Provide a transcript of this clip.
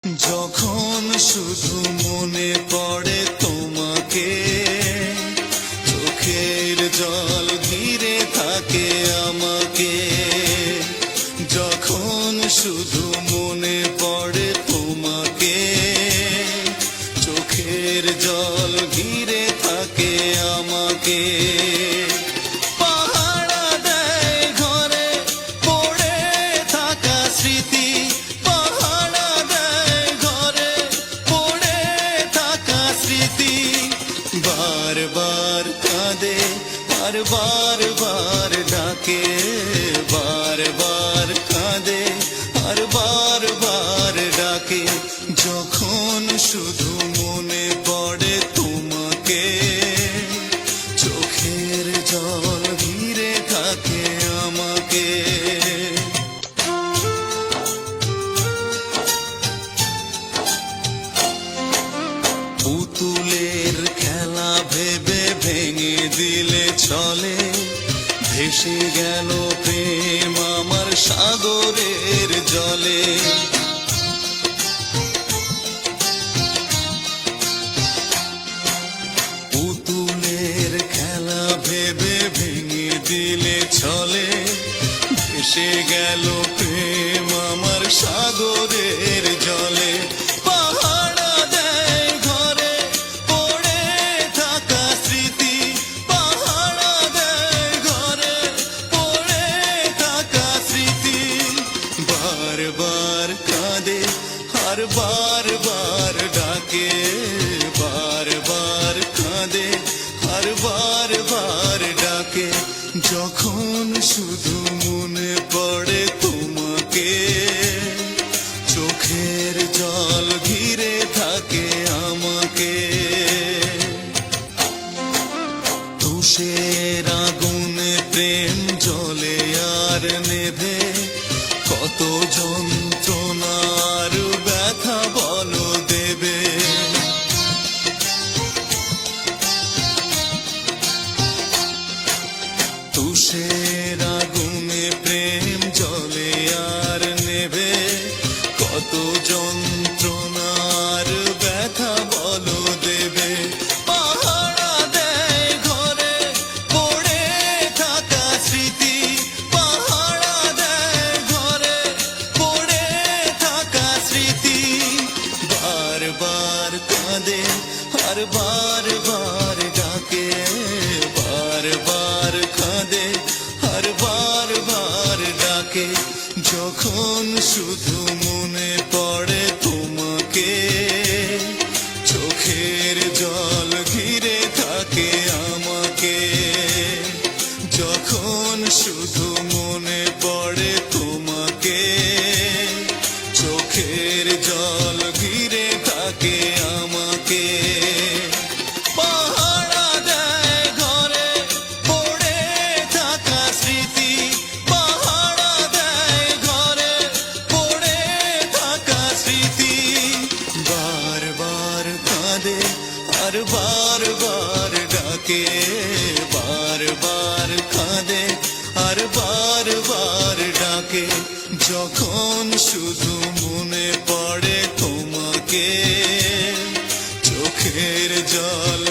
যখন শুধু মনে পড়ে তোমাকে, চোখের জল ঘিরে থাকে আমাকে। যখন শুধু মনে পড়ে তোমাকে, চোখের জল ঘিরে থাকে আমাকে। পাহারা দেয় ঘরে পড়ে থাকা স্মৃতি, পাহারা দেয় ঘরে পড়ে থাকা স্মৃতি। বারবার কাঁদে আর বারবার ডাকে, বারবার কাঁদে আর বারবার ডাকে। যখন শুধু মনে পড়ে তোমাকে, চোখের জল ঘিরে থাকে আমাকে। পুতুলের খেলা ভেবে ভেঙে দিলে চলে, ভেসে গেল প্রেম আমার সাগরের জলে। পুতুলের খেলা ভেবে ভেঙে দিলে চলে, ভেসে গেল প্রেম আমার সাগরের জলে। পাহারা দেয় ঘরে পড়ে থাকা স্মৃতি, পাহারা দেয় ঘরে পড়ে থাকা স্মৃতি। বারবার কাঁদে আর বারবার ডাকে, বারবার কাঁদে আর বারবার ডাকে। যখন শুধু মনে পড়ে তোমাকে, চোখের জল ঘিরে থাকে আমাকে। তুষের আগুনে প্রেম জ্বলে আর নেভে, কত যন্ত্রণার ব্যথা বলো দেবে। তুষের আগুনে প্রেম জ্বলে আর নেভে, কত যন্ত্রণার ব্যথা বলো দেবে। পাহারা দেয় ঘরে পড়ে থাকা স্মৃতি, পাহারা দেয় ঘরে পড়ে থাকা স্মৃতি। বারবার কাঁদে আর বারবার ডাকে, বারবার কাঁদে আর বারবার ডাকে। যখন শুধু মনে পড়ে তোমাকে, চোখের জল ঘিরে থাকে আমাকে। যখন শুধু মনে পড়ে তোমাকে, চোখের জল ঘিরে থাকে আমাকে। পাহারা দেয় ঘরে পড়ে থাকা স্মৃতি, পাহারা দেয় ঘরে পড়ে থাকা স্মৃতি। বারবার কাঁদে আর বারবার ডাকে, বারবার কাঁদে আর বারবার ডাকে। যখন শুধু মনে পড়ে তোমাকে, চোখের জল